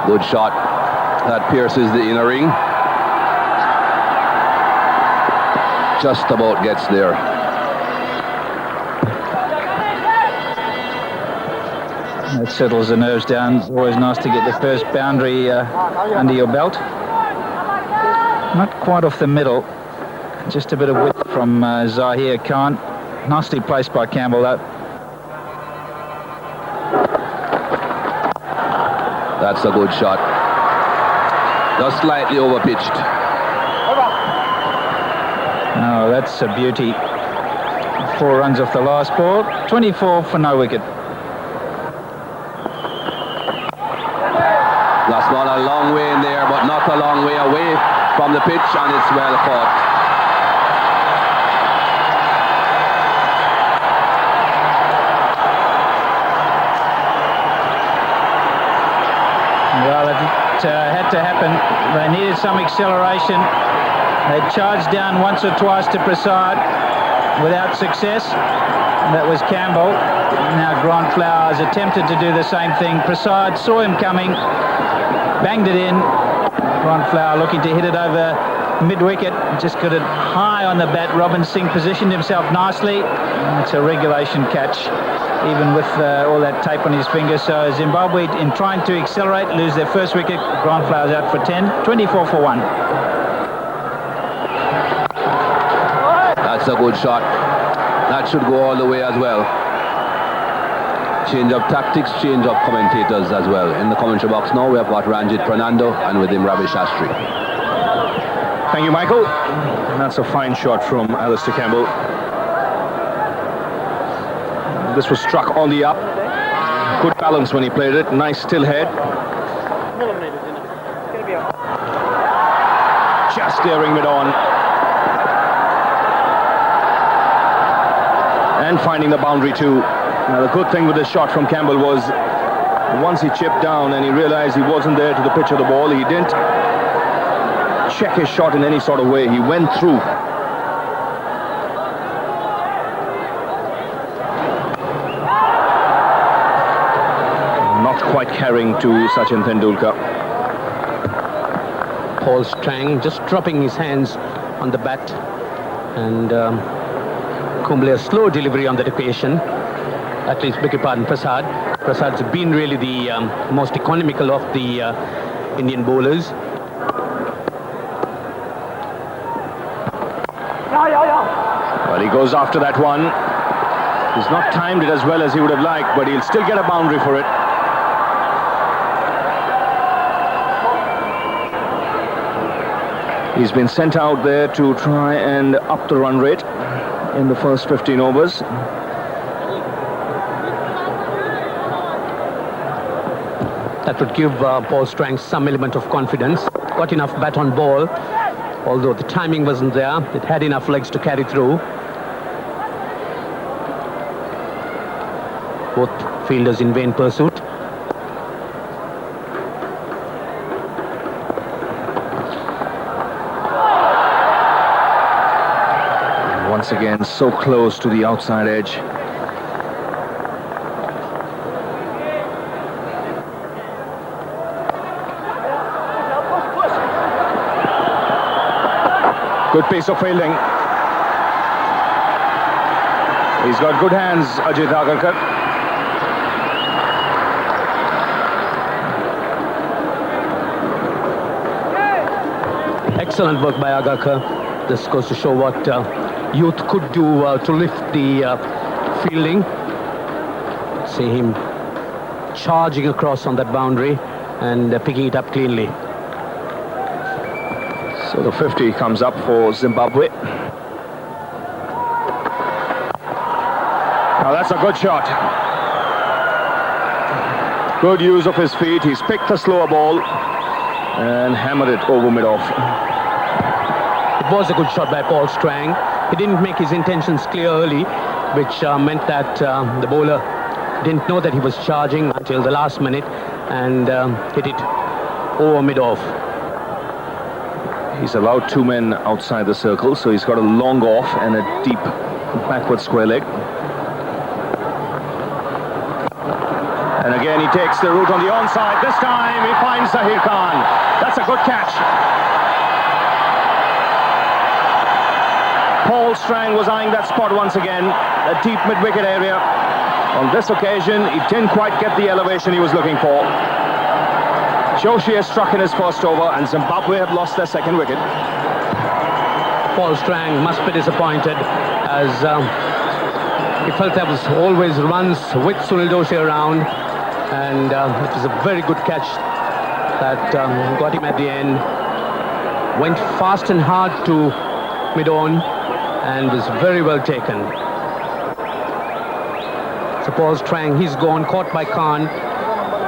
Good shot. That pierces the inner ring. Just about gets there. That settles the nerves down. It's always nice to get the first boundary under your belt. Not quite off the middle. Just a bit of width from Zahir Khan. Nicely placed by Campbell, though. That's a good shot. Just slightly overpitched. Oh, that's a beauty. 4 runs off the last ball. 24 for no wicket. That's gone a long way in there, but not a long way away from the pitch, and it's well caught. Well, it had to happen. They needed some acceleration. They charged down once or twice to Prasad without success. That was Campbell. Now Grant Flowers attempted to do the same thing. Prasad saw him coming, banged it in. Grant Flower looking to hit it over mid-wicket. Just got it high on the bat. Robin Singh positioned himself nicely. It's a regulation catch, even with all that tape on his finger. So Zimbabwe, in trying to accelerate, lose their first wicket. Grant Flowers out for 10. 24 for 1. That's a good shot. That should go all the way as well. Change of tactics, change of commentators as well. In the commentary box now, we have got Ranjit Fernando and with him Ravi Shastri. Thank you, Michael. And that's a fine shot from Alistair Campbell. This was struck on the up. Good balance when he played it. Nice still head. Just steering mid on. And finding the boundary too. Now the good thing with this shot from Campbell was once he chipped down and he realized he wasn't there to the pitch of the ball, he didn't check his shot in any sort of way. He went through. Not quite carrying to Sachin Tendulkar. Paul Strang just dropping his hands on the bat, and Kumble a slow delivery on that occasion. At least, beg your pardon, Prasad. Prasad's been really the most economical of the Indian bowlers. Well, he goes after that one. He's not timed it as well as he would have liked, but he'll still get a boundary for it. He's been sent out there to try and up the run rate in the first 15 overs. That would give Paul Strang some element of confidence. Got enough bat on ball, although the timing wasn't there. It had enough legs to carry through. Both fielders in vain pursuit. Once again, so close to the outside edge. Good piece of fielding. He's got good hands, Ajit Agarkar. Excellent work by Agarkar. This goes to show what youth could do to lift the fielding. See him charging across on that boundary and picking it up cleanly. So the 50 comes up for Zimbabwe. Now that's a good shot. Good use of his feet. He's picked the slower ball and hammered it over mid-off. It was a good shot by Paul Strang. He didn't make his intentions clear early, which meant that the bowler didn't know that he was charging until the last minute and hit it over mid-off. He's allowed 2 men outside the circle, so he's got a long off and a deep backward square leg. And again, he takes the route on the onside. This time, he finds Zahir Khan. That's a good catch. Paul Strang was eyeing that spot once again, a deep mid-wicket area. On this occasion, he didn't quite get the elevation he was looking for. Joshi has struck in his first over, and Zimbabwe have lost their second wicket. Paul Strang must be disappointed, as he felt there was always runs with Sunil Doshi around, and it was a very good catch that got him at the end. Went fast and hard to mid-on and was very well taken. So Paul Strang, he's gone, caught by Khan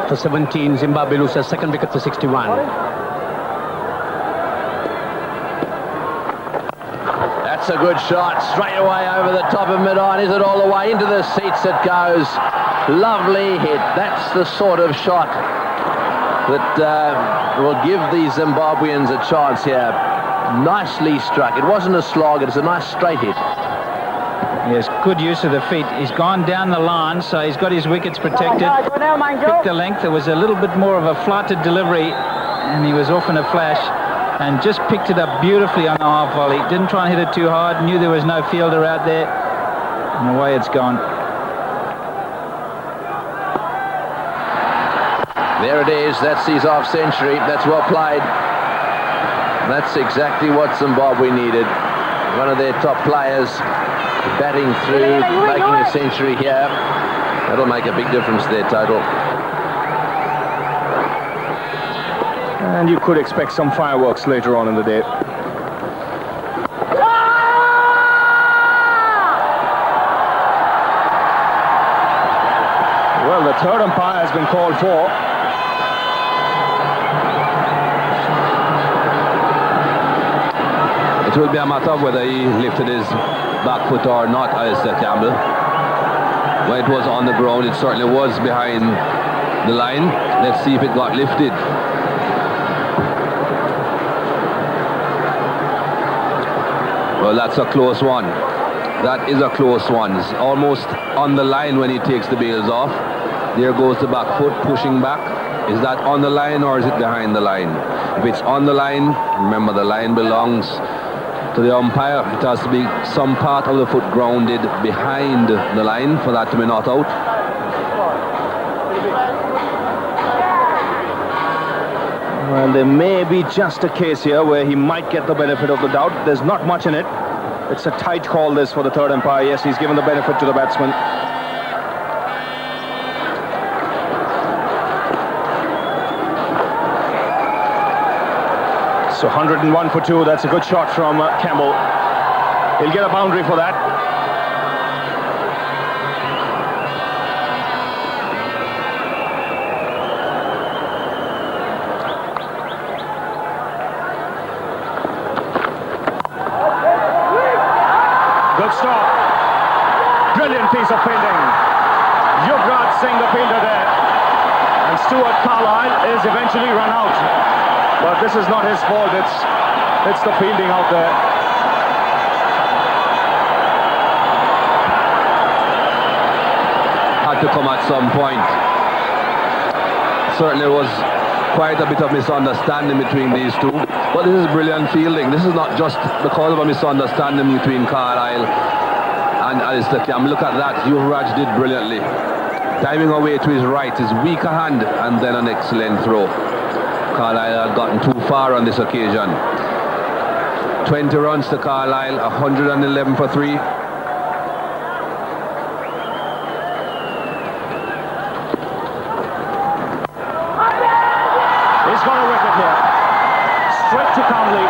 for 17. Zimbabwe loses second wicket for 61. That's a good shot, straight away over the top of mid-on. Is it all the way into the seats? It goes. Lovely hit. That's the sort of shot that will give the Zimbabweans a chance here. Nicely struck. It wasn't a slog, it's a nice straight hit. Yes, good use of the feet. He's gone down the line, so he's got his wickets protected. Picked the length. There was a little bit more of a flighted delivery, and he was off in a flash, and just picked it up beautifully on the half volley. Didn't try and hit it too hard. Knew there was no fielder out there, and away it's gone. There it is. That's his half century. That's well played. That's exactly what Zimbabwe needed. One of their top players batting through, making a century here. That'll make a big difference to their total. And you could expect some fireworks later on in the day. Well, the third umpire has been called for. It will be a matter of whether he lifted his back foot or not, Alistair Campbell. When it was on the ground, it certainly was behind the line. Let's see if it got lifted. Well, that's a close one. That is a close one. It's almost on the line when he takes the bails off. There goes the back foot pushing back. Is that on the line or is it behind the line? If it's on the line, remember the line belongs to the umpire. It has to be some part of the foot grounded behind the line for that to be not out. Well, there may be just a case here where he might get the benefit of the doubt. There's not much in it. It's a tight call, this, for the third umpire. Yes, he's given the benefit to the batsman. So 101 for 2. That's a good shot from Campbell. He'll get a boundary for that. Good stop. Brilliant piece of fielding. Yuvraj Singh, the fielder there. And Stuart Carlisle is eventually run out. But this is not his fault. It's the fielding out there. Had to come at some point. Certainly was quite a bit of misunderstanding between these two. But this is brilliant fielding. This is not just because of a misunderstanding between Carlisle and Alistair Campbell. Look at that. Yuvraj did brilliantly. Diving away to his right, his weaker hand, and then an excellent throw. Carlisle had gotten too far on this occasion. 20 runs to Carlisle, 111 for 3. He's got a wicket here. Straight to Conley.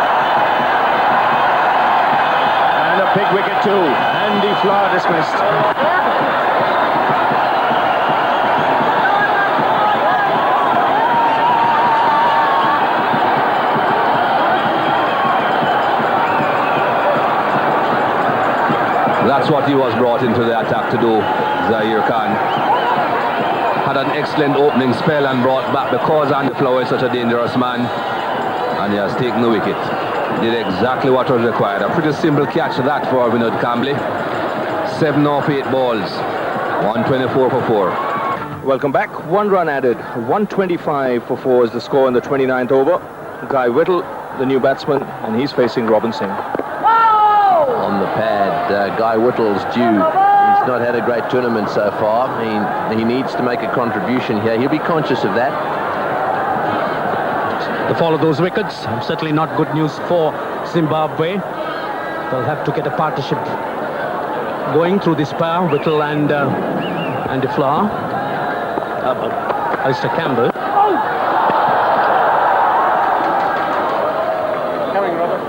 And a big wicket too. Andy Flower dismissed. That's what he was brought into the attack to do, Zahir Khan. Had an excellent opening spell and brought back because Andy Flower is such a dangerous man. And he has taken the wicket. Did exactly what was required. A pretty simple catch that for Vinod Campbell. 7 off 8 balls. 124 for 4. Welcome back. 1 run added. 125 for 4 is the score in the 29th over. Guy Whittle, the new batsman, and he's facing Robin Singh. On the pad, Guy Whittle's due. He's not had a great tournament so far. He needs to make a contribution here. He'll be conscious of that. The fall of those wickets, certainly not good news for Zimbabwe. They'll have to get a partnership going through this pair, Whittle and De Flower. Alistair Campbell. Coming, Robert.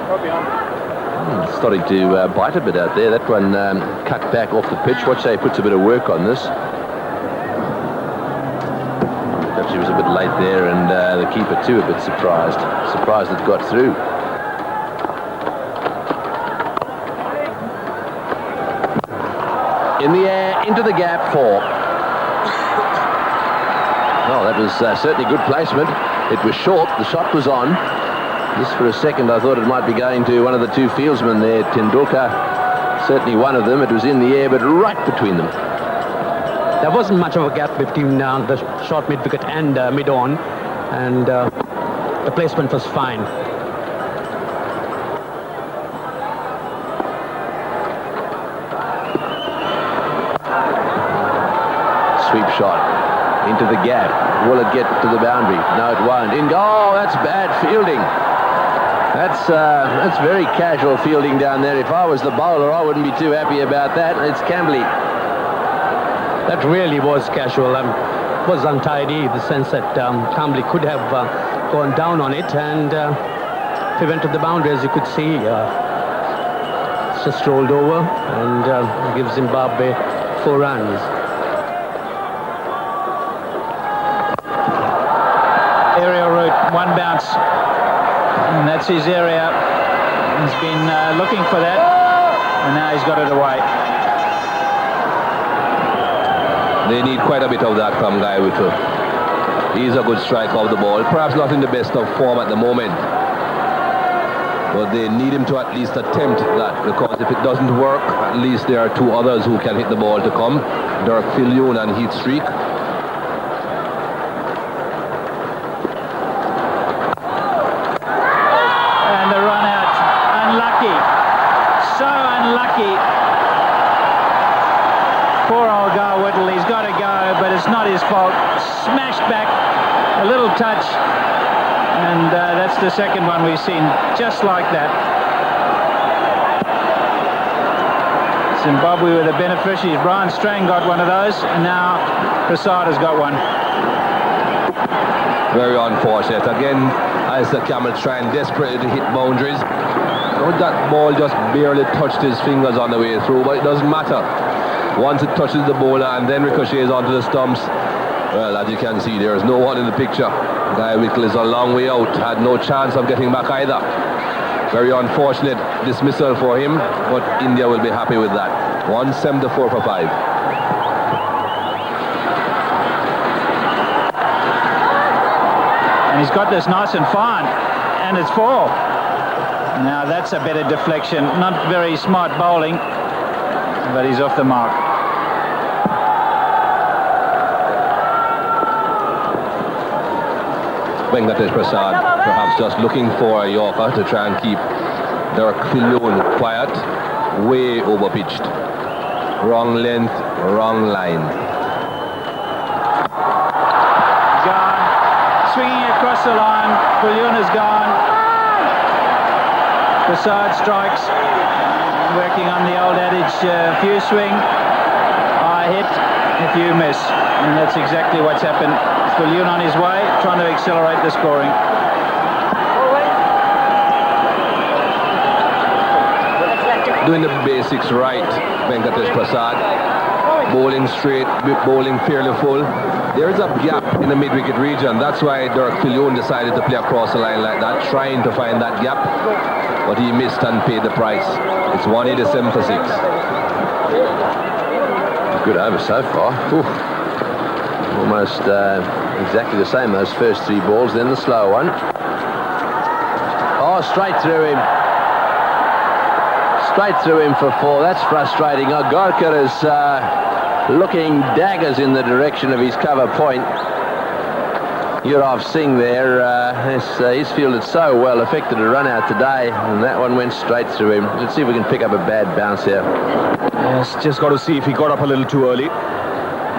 Robbie on. Starting to bite a bit out there. That one cut back off the pitch. Watch how he puts a bit of work on this. Perhaps he was a bit late there, and the keeper too a bit surprised. Surprised it got through. In the air, into the gap, 4. Well, that was certainly good placement. It was short, the shot was on. Just for a second I thought it might be going to one of the two fieldsmen there, Tendulkar. Certainly one of them. It was in the air, but right between them. There wasn't much of a gap between the short mid-wicket and mid-on, and the placement was fine. Sweep shot into the gap. Will it get to the boundary? No, it won't. In goal. That's bad fielding. That's very casual fielding down there. If I was the bowler, I wouldn't be too happy about that. It's Campbell. That really was casual. It was untidy, the sense that Campbell could have gone down on it, and prevented the boundary, as you could see. It's just rolled over and gives Zimbabwe 4 runs. Aerial route, 1 bounce. And that's his area. He's been looking for that, and now he's got it away. They need quite a bit of that from Guy Whittle. He's a good striker of the ball. Perhaps not in the best of form at the moment, but they need him to at least attempt that, because if it doesn't work, at least there are 2 others who can hit the ball to come. Dirk Fillion and Heath Streak. And the run out. Unlucky. So unlucky. Poor old Guy Whittle. He's got to go, but it's not his fault. Smashed back. A little touch. And that's the second one we've seen just like that. Zimbabwe were the beneficiaries. Brian Strang got one of those, and now Prasad has got one. Very unfortunate. Again, Alistair Campbell trying desperately to hit boundaries. That ball just barely touched his fingers on the way through, but it doesn't matter. Once it touches the bowler and then ricochets onto the stumps, well, as you can see, there is no one in the picture. Guy Whittle is a long way out, had no chance of getting back either. Very unfortunate dismissal for him, but India will be happy with that. 174 for 5. And he's got this nice and fine, and it's 4. Now that's a bit of deflection. Not very smart bowling, but he's off the mark. Venkatesh Prasad perhaps just looking for a Yorker to try and keep Dirk Fillion quiet. Way over pitched. Wrong length, wrong line. Gone. Swinging across the line. Fillion is gone. Prasad strikes. Working on the old adage, if you swing, I hit, if you miss. And that's exactly what's happened. Fillion on his way, trying to accelerate the scoring. Doing the basics right, Venkatesh Prasad. Bowling straight, bowling fairly full. There is a gap in the mid-wicket region. That's why Dirk Fillion decided to play across the line like that, trying to find that gap. But he missed and paid the price. It's 187 for 6. Good over so far. Oof. Almost exactly the same, those first 3 balls, then the slow one. Oh, straight through him. Straight through him for 4. That's frustrating. Agorkar has looking daggers in the direction of his cover point. Yurav Singh there, he's fielded so well, affected a run out today, and that one went straight through him. Let's see if we can pick up a bad bounce here. Yes, just got to see if he got up a little too early.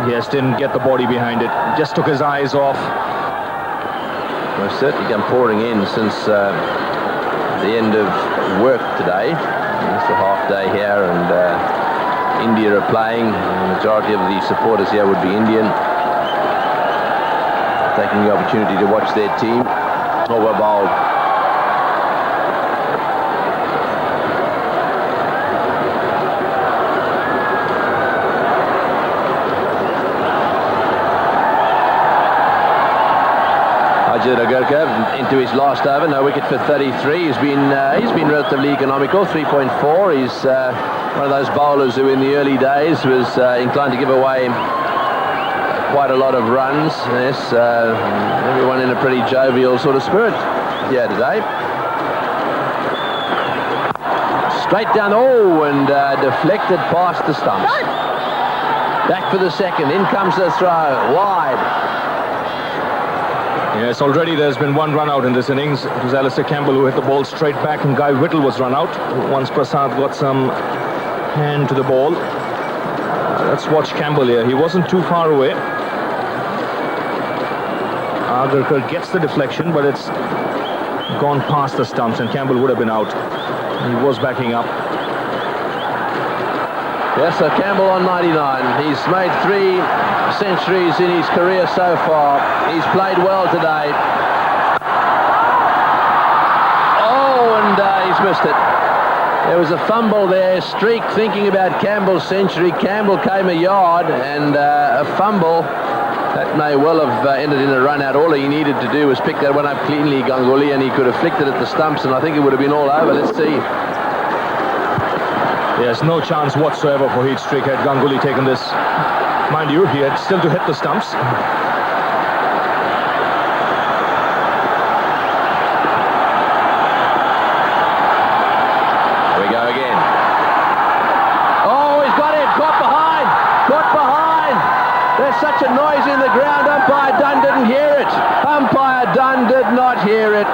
Yes, didn't get the body behind it. Just took his eyes off. Well, certainly come pouring in since the end of work today. It's a half day here, and India are playing. The majority of the supporters here would be Indian, taking the opportunity to watch their team. Over bowled. Gurkha into his last over, no wicket for 33. He's been relatively economical, 3.4. He's one of those bowlers who in the early days was inclined to give away quite a lot of runs. Yes, everyone in a pretty jovial sort of spirit here today. Straight down, and deflected past the stumps. Back for the second, in comes the throw, wide. Yes, already there's been one run out in this innings. It was Alistair Campbell who hit the ball straight back, and Guy Whittle was run out once Prasad got some hand to the ball. Let's watch Campbell here. He wasn't too far away. Agarkar gets the deflection, but it's gone past the stumps, and Campbell would have been out. He was backing up. Yes, so Campbell on 99. He's made 3 centuries in his career so far. He's played well today. And he's missed it. There was a fumble there. Streak thinking about Campbell's century. Campbell came a yard, and a fumble that may well have ended in a run out. All he needed to do was pick that one up cleanly, Ganguly, and he could have flicked it at the stumps, and I think it would have been all over. Let's see. There's no chance whatsoever for Heat Streak had Ganguly taken this. Mind you, he had still to hit the stumps. Here we go again. Oh, he's got it. Caught behind. Caught behind. There's such a noise in the ground. Umpire Dunn didn't hear it. Umpire Dunn did not hear it.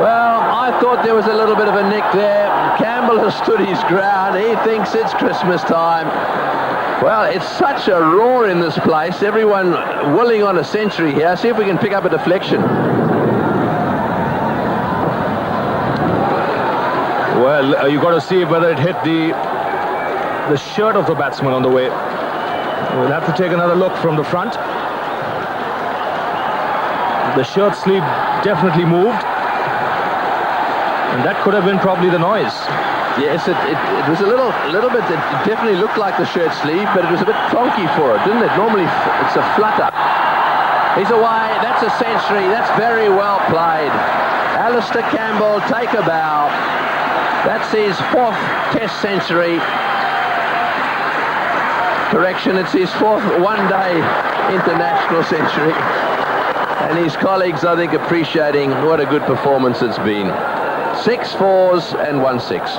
Well, I thought there was a little bit of a nick there. Campbell has stood his ground. He thinks it's Christmas time. Well, it's such a roar in this place. Everyone willing on a century here. See if we can pick up a deflection. Well, you've got to see whether it hit the shirt of the batsman on the way. We'll have to take another look from the front. The shirt sleeve definitely moved. And that could have been probably the noise. Yes, it was a little bit, it definitely looked like the shirt sleeve, but it was a bit plonky for it, didn't it? Normally it's a flutter. He's away, that's a century, that's very well played. Alistair Campbell, take a bow. That's his 4th Test century. Correction, it's his 4th one-day international century. And his colleagues, I think, appreciating what a good performance it's been. 6 fours and 1 6.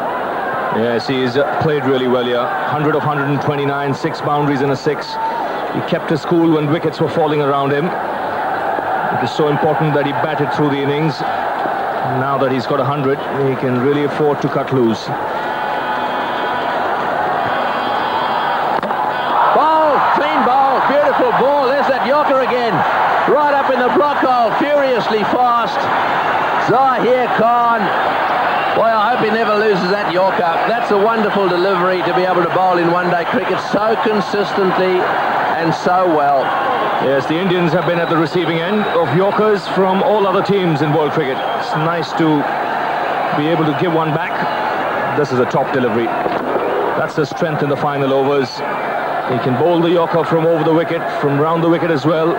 Yes, he's played really well here. 100 of 129, 6 boundaries and a 6. He kept his cool when wickets were falling around him. It is so important that he batted through the innings. Now that he's got 100, he can really afford to cut loose. Ball, clean ball, beautiful ball. There's that Yorker again. Right up in the block hole, furiously fast. Zahir Khan. Boy, I hope he never loses that Yorker. That's a wonderful delivery to be able to bowl in one-day cricket so consistently and so well. Yes, the Indians have been at the receiving end of Yorkers from all other teams in world cricket. It's nice to be able to give one back. This is a top delivery. That's the strength in the final overs. He can bowl the Yorker from over the wicket, from round the wicket as well.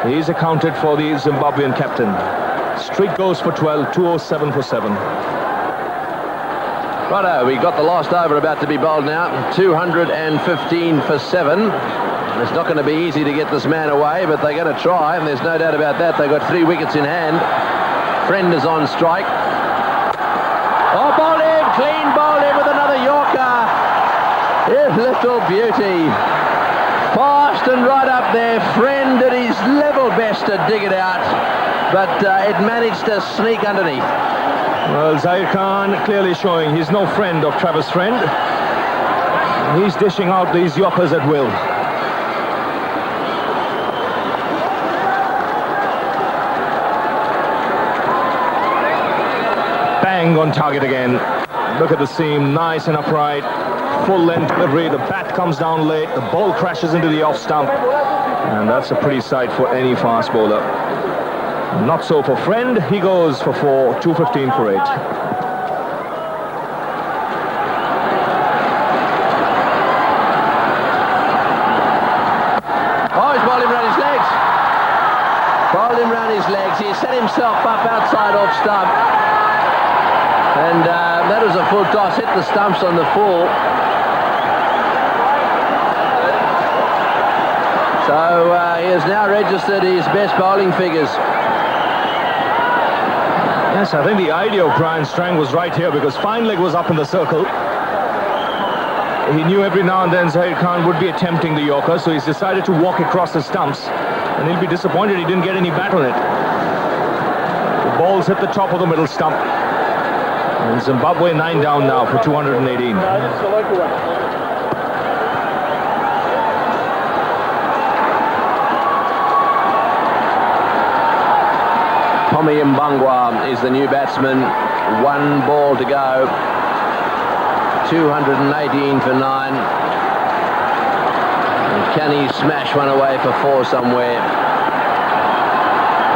He's accounted for the Zimbabwean captain. Streak goes for 12, 207 for 7. Righto, we got the last over about to be bowled now. 215 for 7. It's not going to be easy to get this man away, but they're going to try, and there's no doubt about that. They've got 3 wickets in hand. Friend is on strike. Oh, bowled him, clean bowled him with another Yorker. His little beauty. Fast and right up there. Friend did his level best to dig it out, but it managed to sneak underneath. Well, Zahir Khan clearly showing he's no friend of Travis Friend. He's dishing out these Yorkers at will. Bang on target again. Look at the seam, nice and upright. Full length delivery, the bat comes down late, the ball crashes into the off stump, and that's a pretty sight for any fast bowler. Not so for Friend, he goes for 4, 215 for 8. Oh, he's bowled him round his legs. Bowled him round his legs. He set himself up outside off stump. And that was a full toss, hit the stumps on the full. So he has now registered his best bowling figures. Yes, I think the idea of Brian Strang was right here because fine leg was up in the circle. He knew every now and then Zahir Khan would be attempting the Yorker, so he's decided to walk across the stumps, and he'll be disappointed he didn't get any bat on it. The ball's hit the top of the middle stump. And Zimbabwe 9 down now for 218. Tommy Mbangwa is the new batsman. 1 ball to go. 218 for 9. And can he smash one away for 4 somewhere?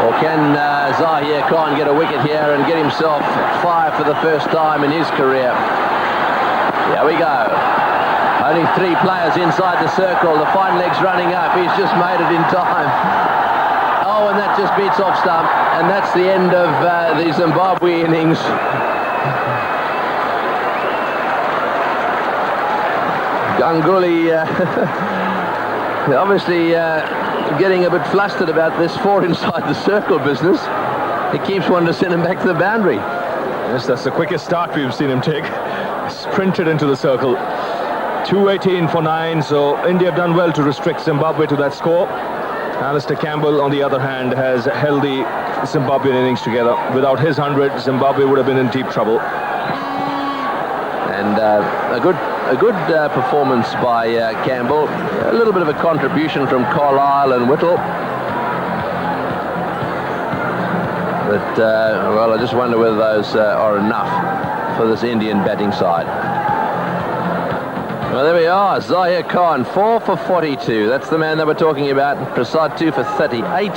Or can Zahir Khan get a wicket here and get himself 5 for the first time in his career? Here we go. Only 3 players inside the circle. The fine leg's running up. He's just made it in time. Oh, and that just beats off stump. And that's the end of the Zimbabwe innings. Ganguly obviously getting a bit flustered about this 4 inside the circle business. He keeps wanting to send him back to the boundary. Yes, that's the quickest start we've seen him take. Sprinted into the circle. 218 for 9, so India have done well to restrict Zimbabwe to that score. Alistair Campbell, on the other hand, has held the Zimbabwean innings together. Without his 100, Zimbabwe would have been in deep trouble. And a good performance by Campbell. A little bit of a contribution from Carlisle and Whittle. But, well, I just wonder whether those are enough for this Indian batting side. Well, there we are. Zahir Khan, 4 for 42. That's the man that we're talking about. Prasad, 2 for 38.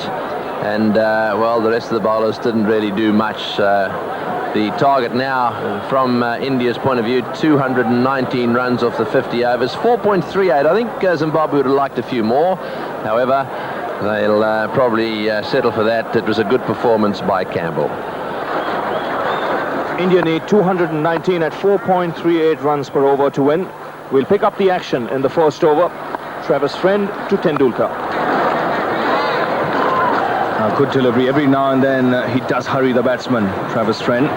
And, well, the rest of the bowlers didn't really do much. The target now, from India's point of view, 219 runs off the 50 overs. 4.38. I think Zimbabwe would have liked a few more. However, they'll probably settle for that. It was a good performance by Campbell. India need 219 at 4.38 runs per over to win. We'll pick up the action in the first over. Travis Friend to Tendulkar. Good delivery. Every now and then he does hurry the batsman, Travis Friend.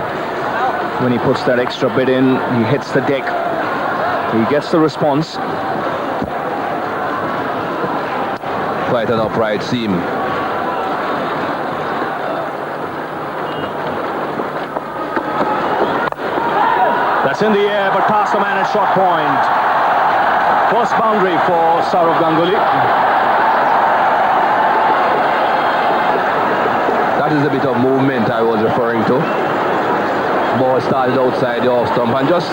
When he puts that extra bit in, he hits the deck. He gets the response. Quite an upright seam. That's in the air, but past the man at short point. First boundary for Sourav Ganguly. That is a bit of movement I was referring to. Ball started outside the off stump and just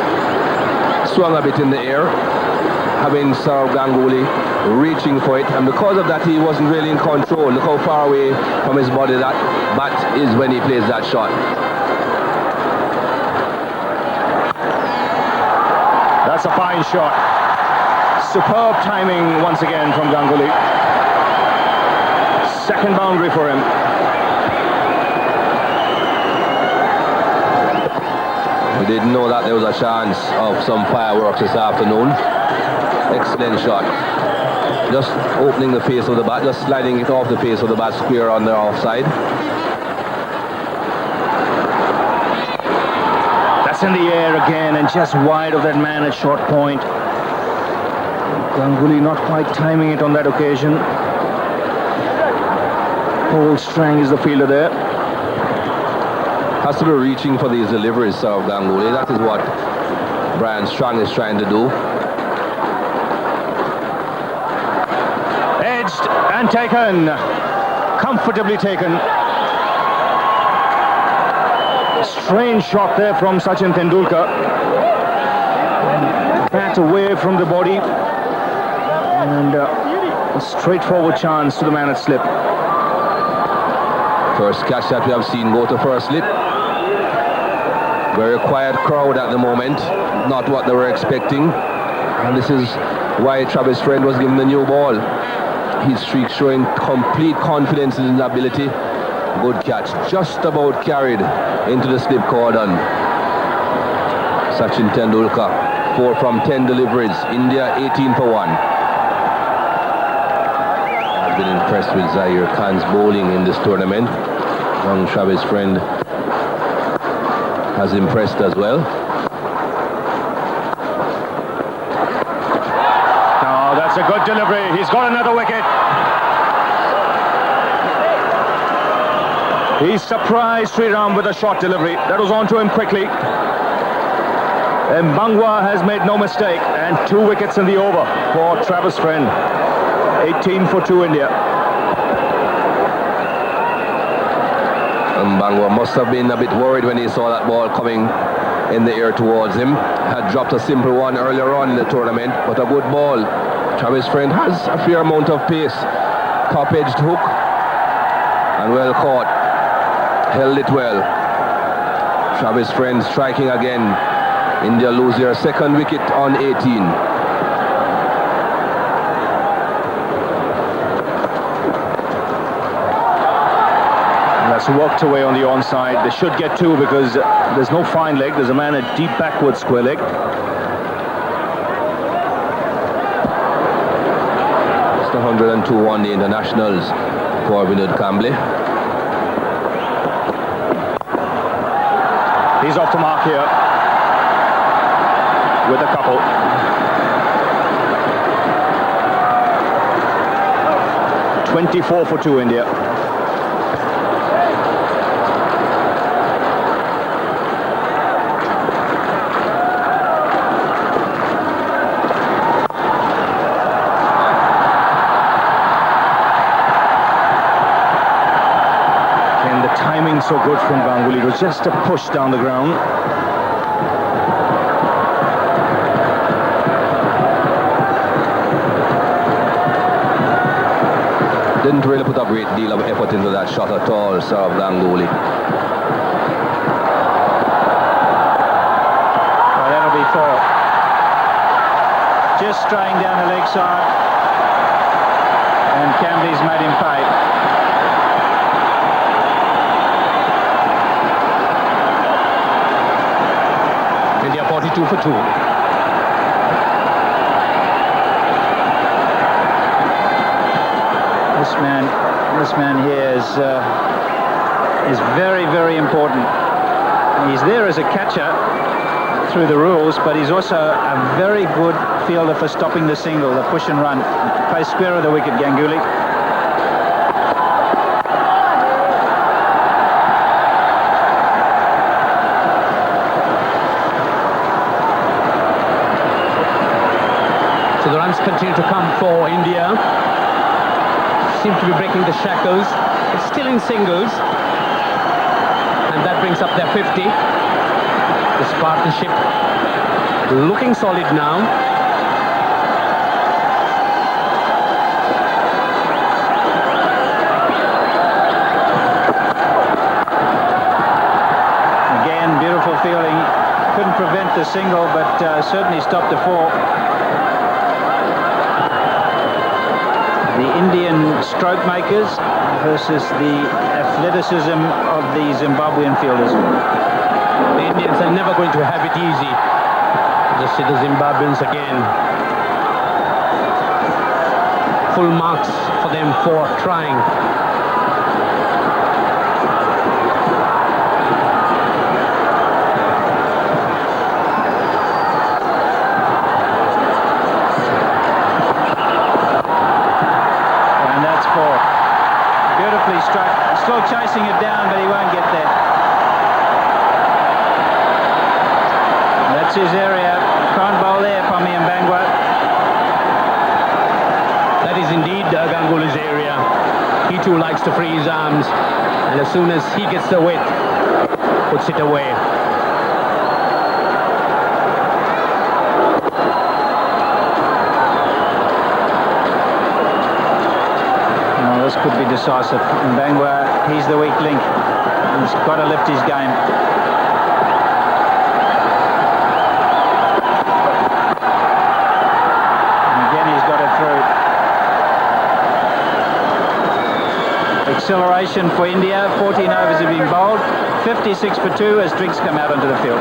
swung a bit in the air, having Sourav Ganguly reaching for it, and because of that he wasn't really in control. Look how far away from his body that bat is when he plays that shot. That's a fine shot. Superb timing once again from Ganguly. Second boundary for him. We didn't know that there was a chance of some fireworks this afternoon. Excellent shot. Just opening the face of the bat, just sliding it off the face of the bat square on the offside. That's in the air again and just wide of that man at short point. Ganguly not quite timing it on that occasion. Paul Strang is the fielder there. Has to be reaching for these deliveries of Ganguly. That is what Brian Strang is trying to do. Edged and taken. Comfortably taken. Strange shot there from Sachin Tendulkar. Bat away from the body. And a straightforward chance to the man at slip. First catch that we have seen go to first slip. Very quiet crowd at the moment. Not what they were expecting. And this is why Travis Friend was given the new ball. His streak showing complete confidence in his ability. Good catch. Just about carried into the slip cordon. Sachin Tendulkar. 4 from 10 deliveries. India 18 for 1. I've been impressed with Zaire Khan's bowling in this tournament. Young Travis Friend has impressed as well. Oh, that's a good delivery. He's got another wicket. He surprised Sriram with a short delivery. That was on to him quickly. And Bangwa has made no mistake. And 2 wickets in the over for Travis Friend. 18 for 2 India. Bangwa must have been a bit worried when he saw that ball coming in the air towards him. Had dropped a simple one earlier on in the tournament, but a good ball. Travis Friend has a fair amount of pace. Top-edged hook and well caught. Held it well. Travis Friend striking again. India lose their second wicket on 18. That's worked away on the onside. They should get 2 because there's no fine leg. There's a man at deep backward square leg. It's the 102 on the internationals for Vinod Campbell. He's off the mark here with a couple. .24 for 2 India. So good from Ganguly. It was just a push down the ground. Didn't really put a great deal of effort into that shot at all, Saurav Ganguly. Well, that'll be 4. Just straying down the leg side. And Campbell's made him pay. India 42 for 2. This man here is very, very important. He's there as a catcher through the rules, but he's also a very good fielder for stopping the single, the push and run. Plays square of the wicket, Ganguly. So the runs continue to come for India. Seem to be breaking the shackles. It's still in singles. And that brings up their 50. This partnership looking solid now. Again, beautiful fielding. Couldn't prevent the single, but certainly stopped the 4. The Indian stroke makers versus the athleticism of the Zimbabwean fielders. The Indians are never going to have it easy. Just see the Zimbabweans again. Full marks for them for trying. struck. Still chasing it down, but he won't get there. That's his area. Can't bowl there, Pommy and Bangwa. That is indeed Ganguly's area. He too likes to free his arms, and as soon as he gets the width, puts it away. Now this could be decisive. And Bangwa, he's the weak link. He's got to lift his game. Acceleration for India. 14 overs have been bowled. 56 for 2 as Driggs come out onto the field.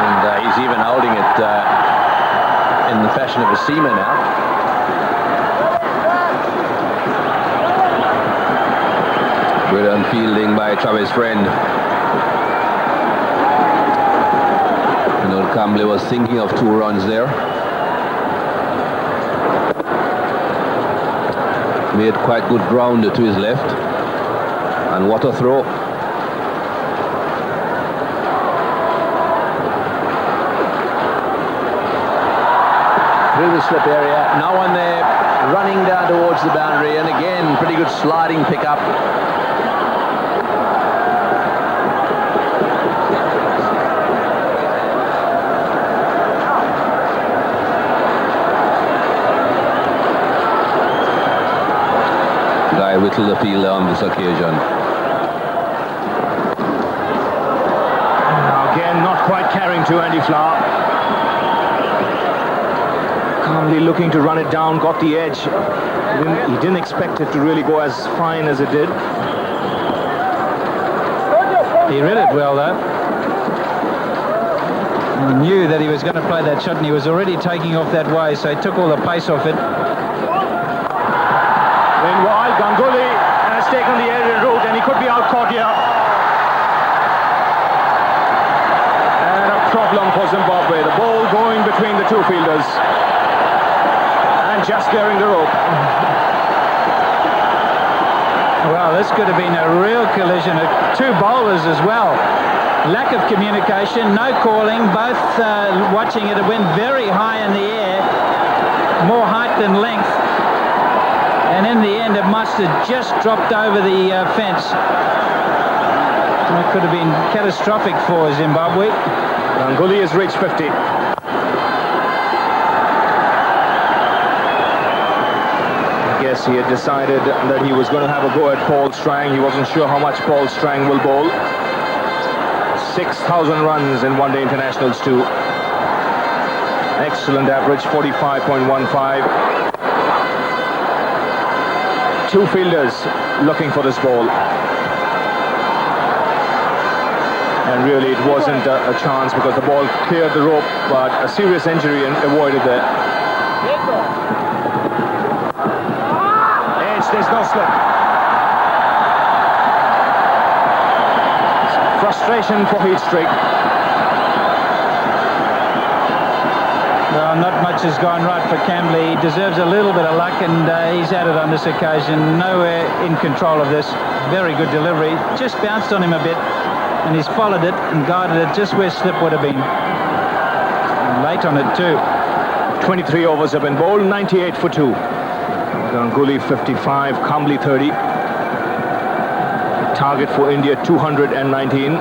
And he's even holding it in the fashion of a seamer now. Brilliant fielding by Travis Friend. You know, Campbell was thinking of 2 runs there. Made quite good ground to his left. And what a throw. Through the slip area, no one there, running down towards the boundary, and again, pretty good sliding pickup. Guy whittled the fielder on this occasion. Again, not quite carrying to Andy Flower. Calmly looking to run it down, got the edge. He didn't expect it to really go as fine as it did. He read it well, though. He knew that he was going to play that shot, and he was already taking off that way, so he took all the pace off it. Meanwhile, Ganguly has taken the aerial route, and he could be out caught here. And a problem for Zimbabwe. The ball going between the 2 fielders. And just clearing the rope. Well, this could have been a real collision of 2 bowlers as well. Lack of communication, no calling, both watching it. It went very high in the air, more height than length. And in the end, it must have just dropped over the fence. That could have been catastrophic for Zimbabwe. Ganguly has reached 50. I guess he had decided that he was going to have a go at Paul Strang. He wasn't sure how much Paul Strang will bowl. 6,000 runs in one-day internationals too. Excellent average, 45.15. 2 fielders looking for this ball. And really it wasn't a chance because the ball cleared the rope, but a serious injury avoided there. Edge, there's no slip. Frustration for Heat Streak. Well, not much has gone right for Campbell. He deserves a little bit of luck, and he's had it on this occasion. Nowhere in control of this. Very good delivery. Just bounced on him a bit, and he's followed it and guided it just where slip would have been. And late on it too. 23 overs have been bowled, 98 for 2. Ganguly 55, Campbell 30. Target for India 219.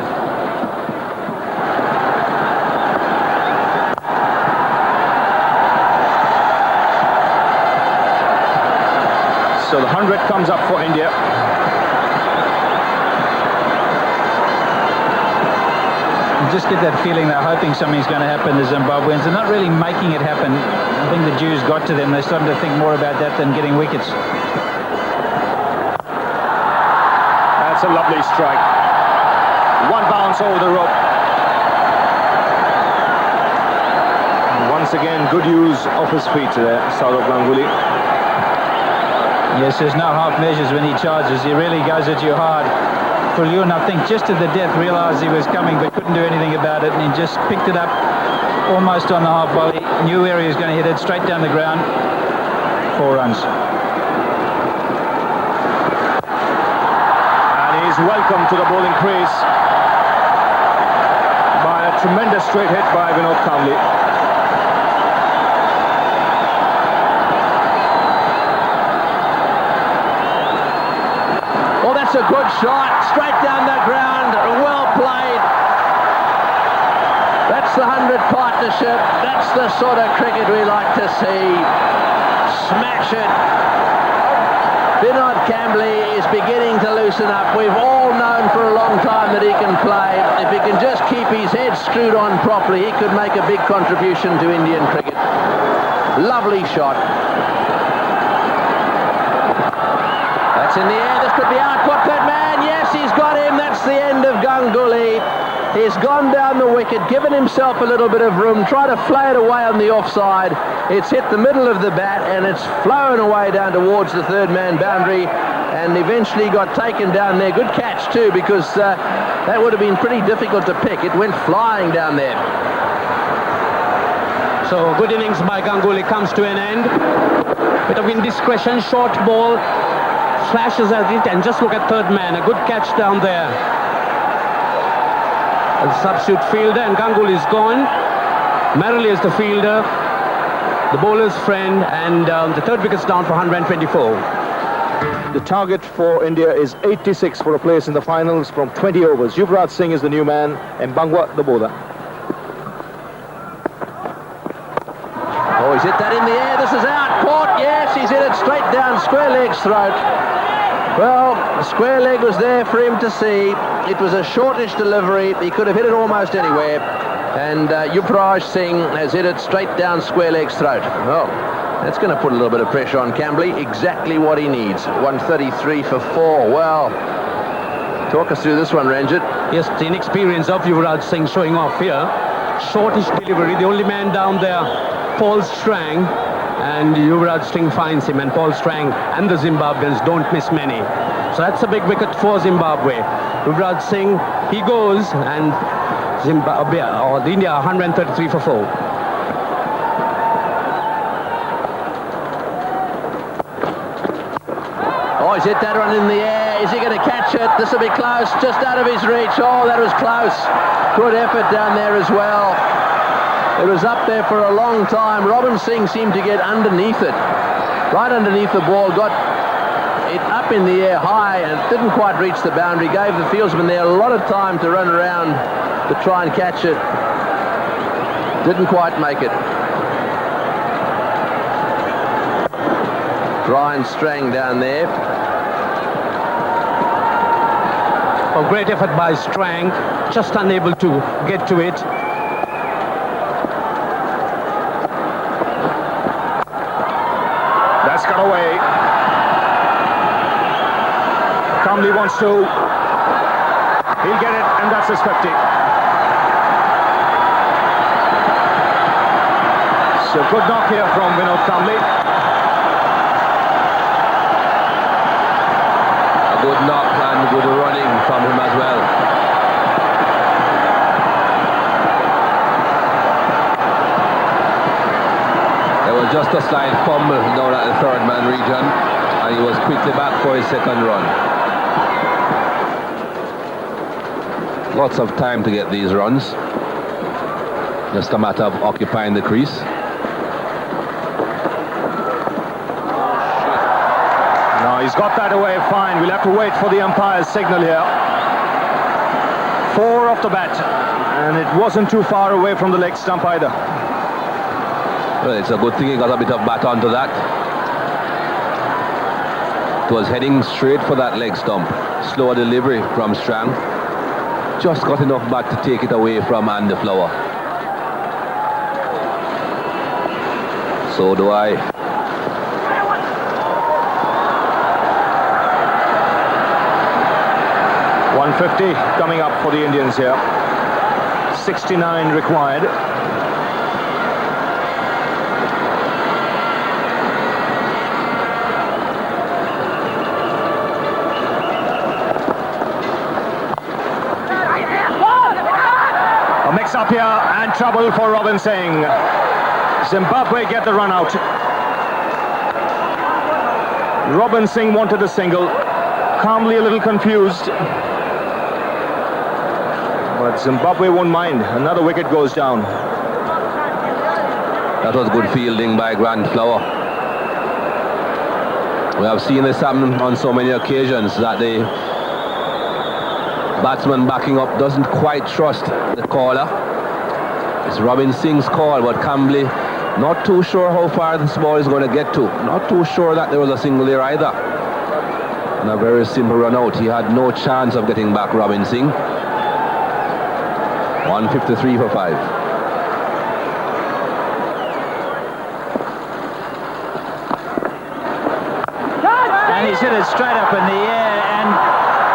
So the 100 comes up for India. You just get that feeling they're hoping something's going to happen to Zimbabweans. They're not really making it happen. I think the Jews got to them. They're starting to think more about that than getting wickets. That's a lovely strike. 1 bounce over the rope. And once again, good use of his feet there, Saurav Ganguly. Yes, there's no half measures when he charges. He really goes at you hard. Fulun, I think, just at the death realised he was coming but couldn't do anything about it, and he just picked it up almost on the half volley. Knew where he was going to hit it, straight down the ground. 4 runs. And he's welcome to the bowling crease by a tremendous straight hit by Vinod Kambli. Oh, that's a good shot. Straight down the ground. Well played. That's the 100 partnership. That's the sort of cricket we like to see. Smash it. Vinod Kambli is beginning to loosen up. We've all known for a long time that he can play. If he can just keep his head screwed on properly, he could make a big contribution to Indian cricket. Lovely shot. That's in the air. This could be out. What third man? Yes, he's got him. That's the end of Ganguly. He's gone down the wicket, given himself a little bit of room, tried to flay it away on the offside. It's hit the middle of the bat and it's flown away down towards the third man boundary and eventually got taken down there. Good catch too, because that would have been pretty difficult to pick. It went flying down there. So good innings by Ganguly comes to an end. Bit of indiscretion, short ball, flashes at it, and just look at third man. A good catch down there. A substitute fielder, and Ganguly is gone. Merrily is the fielder, the bowler's friend, and the third wicket's down for 124. The target for India is 86 for a place in the finals from 20 overs. Yuvraj Singh is the new man, and Bangwa the bowler. Oh, he's hit that in the air. This is out. Caught. Yes, he's hit it straight down square leg's throat. Well, square leg was there for him to see. It was a shortish delivery. He could have hit it almost anywhere. And Yuvraj Singh has hit it straight down square leg's throat. Oh, that's going to put a little bit of pressure on Campbell. Exactly what he needs. 133 for 4. Well, talk us through this one, Ranjit. Yes, the inexperience of Yuvraj Singh showing off here. Shortish delivery. The only man down there, Paul Strang. And Yuvraj Singh finds him, and Paul Strang and the Zimbabweans don't miss many. So that's a big wicket for Zimbabwe. Yuvraj Singh, he goes, and Zimbabwe, or India, 133 for 4. Oh, he's hit that one in the air. Is he going to catch it? This will be close, just out of his reach. Oh, that was close. Good effort down there as well. It was up there for a long time. Robin Singh seemed to get underneath it. Right underneath the ball, got it up in the air high and didn't quite reach the boundary. Gave the fieldsman there a lot of time to run around to try and catch it. Didn't quite make it. Brian Strang down there. A great effort by Strang, just unable to get to it. That's got away. Kambli wants to. He'll get it, and that's his 50. So good knock here from Vinod Kambli. A good knock and good running from him as well. There was just a slight fumble down at the third man region, and he was quickly back for his second run. Lots of time to get these runs. Just a matter of occupying the crease. No, he's got that away fine. We'll have to wait for the umpire's signal here. 4 off the bat, and it wasn't too far away from the leg stump either. Well, it's a good thing he got a bit of bat onto that. It was heading straight for that leg stump. Slower delivery from Strang. Just got enough bat to take it away from Andy Flower. So do I. .150 coming up for the Indians here. 69 required. up here and trouble for Robin Singh. Zimbabwe get the run out. Robin Singh wanted a single, calmly a little confused. But Zimbabwe won't mind. Another wicket goes down. That was good fielding by Grant Flower. We have seen this happen on so many occasions that the batsman backing up doesn't quite trust the caller. It's Robin Singh's call, but Campbell not too sure how far this ball is going to get to. Not too sure that there was a single there either. And a very simple run out. He had no chance of getting back Robin Singh. 153 for 5. And he's hit it straight up in the air. And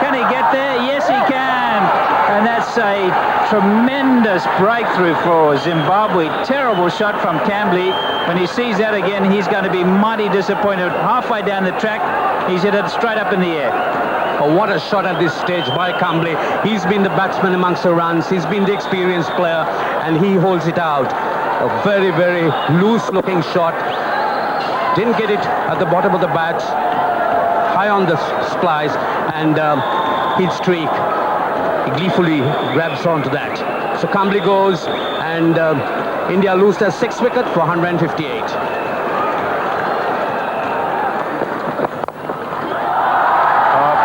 can he get there? Yes, he can. And that's a tremendous breakthrough for Zimbabwe. Terrible shot from Campbell. When he sees that again, he's going to be mighty disappointed. Halfway down the track, he's hit it straight up in the air. Oh, what a shot at this stage by Campbell. He's been the batsman amongst the runs. He's been the experienced player, and he holds it out. A very, very loose-looking shot. Didn't get it at the bottom of the bat. High on the splice, and he'd streak. He gleefully grabs onto that. So Campbell goes, and India lose their 6th wicket for 158.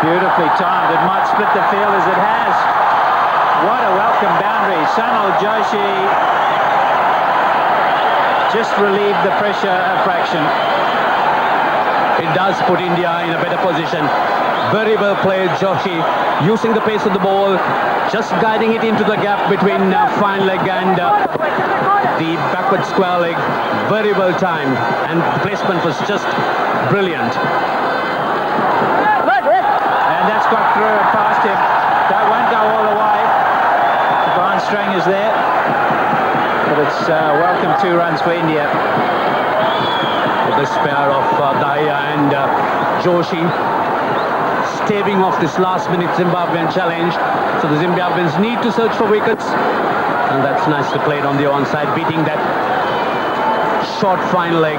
Beautifully timed. It might split the field as it has. What a welcome boundary. Sunil Joshi just relieved the pressure a fraction. It does put India in a better position. Very well played, Joshi, using the pace of the ball, just guiding it into the gap between fine leg and the backward square leg. Very well timed, and the placement was just brilliant. And that's got through and past him. That won't go all the way. Brian Strang is there. But it's welcome 2 runs for India. This pair of Dahia and Joshi staving off this last-minute Zimbabwean challenge. So the Zimbabweans need to search for wickets. And that's nicely played on the onside, beating that short fine leg.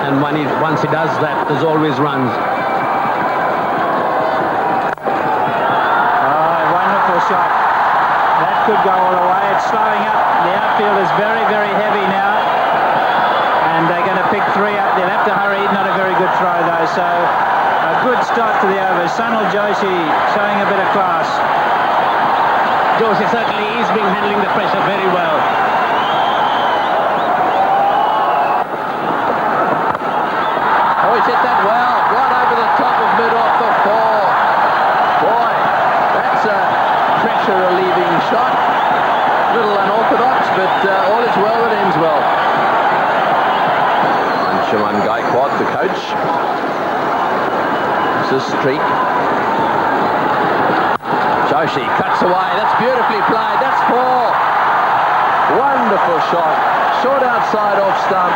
And once he does that, there's always runs. Shot. That could go all the way. It's slowing up. The outfield is very, very heavy now. And they're going to pick 3 up. They'll have to hurry. Not a very good throw, though. So a good start to the over. Sunil Joshi showing a bit of class. Joshi certainly is being handling the pressure very well. Oh, he's hit that well. Right over the top of mid-off the 4. Boy, that's a pressure-relieving shot. Little unorthodox, but all is well that ends well. Anshuman Gaikwad, the coach. It's a streak. Joshi cuts away. That's beautifully played. That's 4. Wonderful shot. Short outside off stump.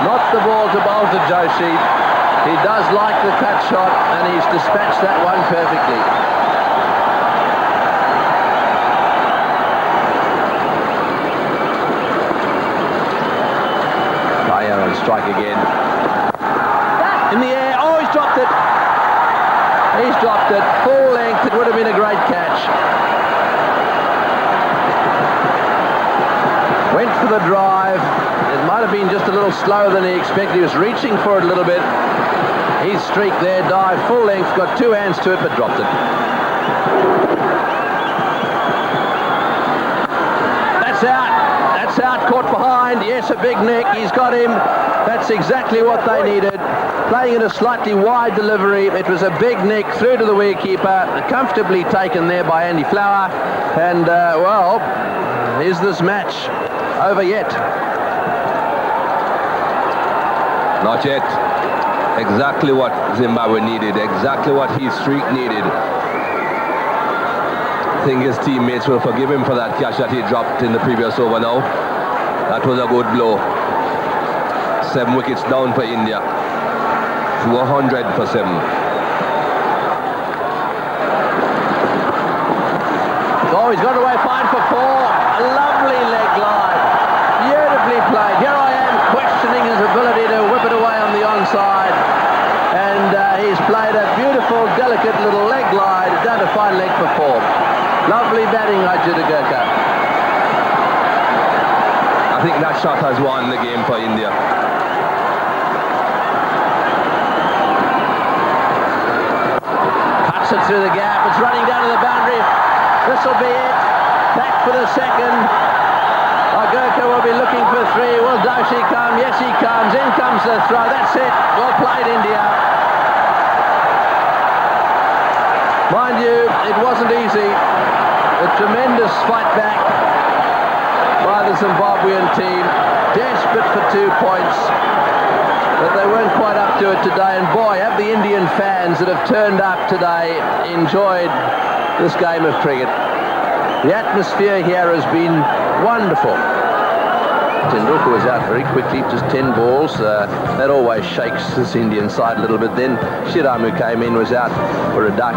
Not the ball to bowl to Joshi. He does like the cut shot, and he's dispatched that one perfectly. On strike again. In the air. Oh, he's dropped it. He's dropped it. Full length. It would have been a great catch. Went for the drive. It might have been just a little slower than he expected. He was reaching for it a little bit. He's streaked there. Dive full length. Got 2 hands to it, but dropped it. That's out. That's out, caught behind. Yes, a big nick. He's got him. That's exactly what they needed. Playing in a slightly wide delivery. It was a big nick through to the wicketkeeper. Comfortably taken there by Andy Flower. And, well, is this match over yet? Not yet. Exactly what Zimbabwe needed. Exactly what his streak needed. I think his teammates will forgive him for that catch that he dropped in the previous over now. That was a good blow. 7 wickets down for India. 200 for 7. Oh, he's got away fine for 4. A lovely lovely leg glide. Beautifully played. Here I am questioning his ability to whip it away on the onside. And he's played a beautiful, delicate little leg glide down to fine leg for 4. Lovely batting, Ajit Gurkha. I think that shot has won the game for India. Cuts it through the gap. It's running down to the boundary. This will be it. Back for the second. Gurkha will be looking for 3. Will Doshi come? Yes, he comes. In comes the throw. That's it. Well played, India. Mind you, it wasn't easy. A tremendous fight back by the Zimbabwean team. Desperate for 2 points. But they weren't quite up to it today. And boy, have the Indian fans that have turned up today enjoyed this game of cricket. The atmosphere here has been wonderful. Tendulkar was out very quickly, just 10 balls. That always shakes this Indian side a little bit. Then Shiram, who came in, was out for a duck.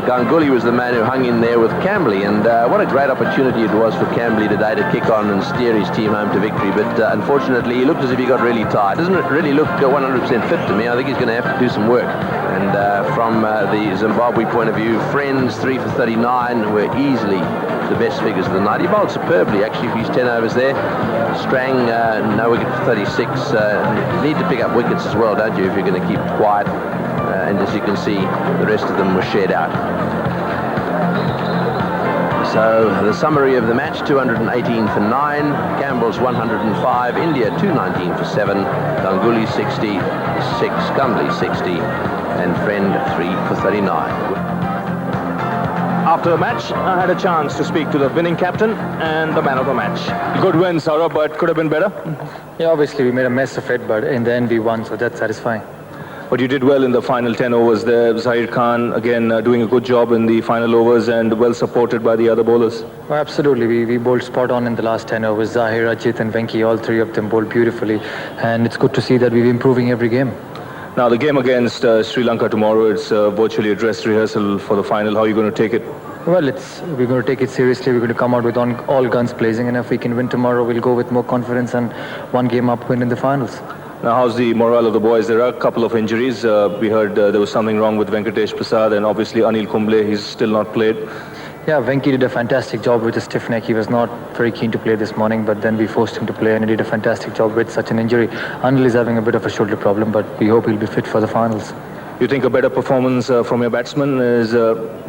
Ganguly was the man who hung in there with Campbell, and what a great opportunity it was for Campbell today to kick on and steer his team home to victory. But unfortunately, he looked as if he got really tired. Doesn't it really look 100% fit to me? I think he's going to have to do some work. And from the Zimbabwe point of view, Friends 3 for 39 were easily the best figures of the night. He bowled superbly, actually, for his 10 overs there. Strang, no wicket for 36. You need to pick up wickets as well, don't you, if you're going to keep quiet. And as you can see, the rest of them were shared out. So the summary of the match: 218 for 9, Campbell's 105, India 219 for 7, Ganguly 66, Campbell 60, and Friend 3 for 39. After the match, I had a chance to speak to the winning captain and the man of the match. Good win, Saurabh, but could have been better? Yeah, obviously we made a mess of it, but in the end we won, so that's satisfying. But you did well in the final 10 overs there. Zahir Khan, again, doing a good job in the final overs and well supported by the other bowlers. Well, absolutely, we bowled spot on in the last 10 overs. Zahir, Ajit and Venki, all 3 of them bowled beautifully. And it's good to see that we're improving every game. Now, the game against Sri Lanka tomorrow, it's virtually a dress rehearsal for the final. How are you going to take it? Well, we're going to take it seriously. We're going to come out with all guns blazing. And if we can win tomorrow, we'll go with more confidence and 1 game up win in the finals. Now, how's the morale of the boys? There are a couple of injuries. We heard there was something wrong with Venkatesh Prasad, and obviously Anil Kumble, he's still not played. Yeah, Venki did a fantastic job with a stiff neck. He was not very keen to play this morning, but then we forced him to play, and he did a fantastic job with such an injury. Anil is having a bit of a shoulder problem, but we hope he'll be fit for the finals. You think a better performance from your batsman is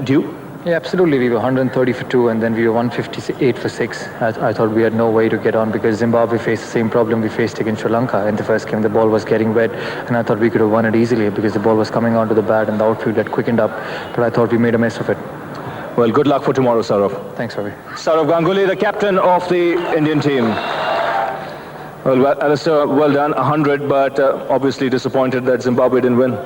due? Yeah, absolutely. We were 130 for 2 and then we were 158 for 6. I thought we had no way to get on because Zimbabwe faced the same problem we faced against Sri Lanka. In the first game, the ball was getting wet and I thought we could have won it easily because the ball was coming onto the bat and the outfield had quickened up. But I thought we made a mess of it. Well, good luck for tomorrow, Saurabh. Thanks, Ravi. Saurabh Ganguly, the captain of the Indian team. Well, Alistair, well done, 100, but obviously disappointed that Zimbabwe didn't win.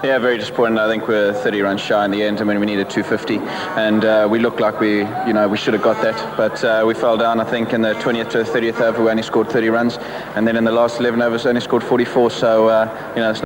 Yeah, very disappointed. I think we're 30 runs shy in the end. I mean, we needed 250, and we looked like we should have got that, but we fell down. I think in the 20th to 30th over, we only scored 30 runs, and then in the last 11 overs, only scored 44. So, it's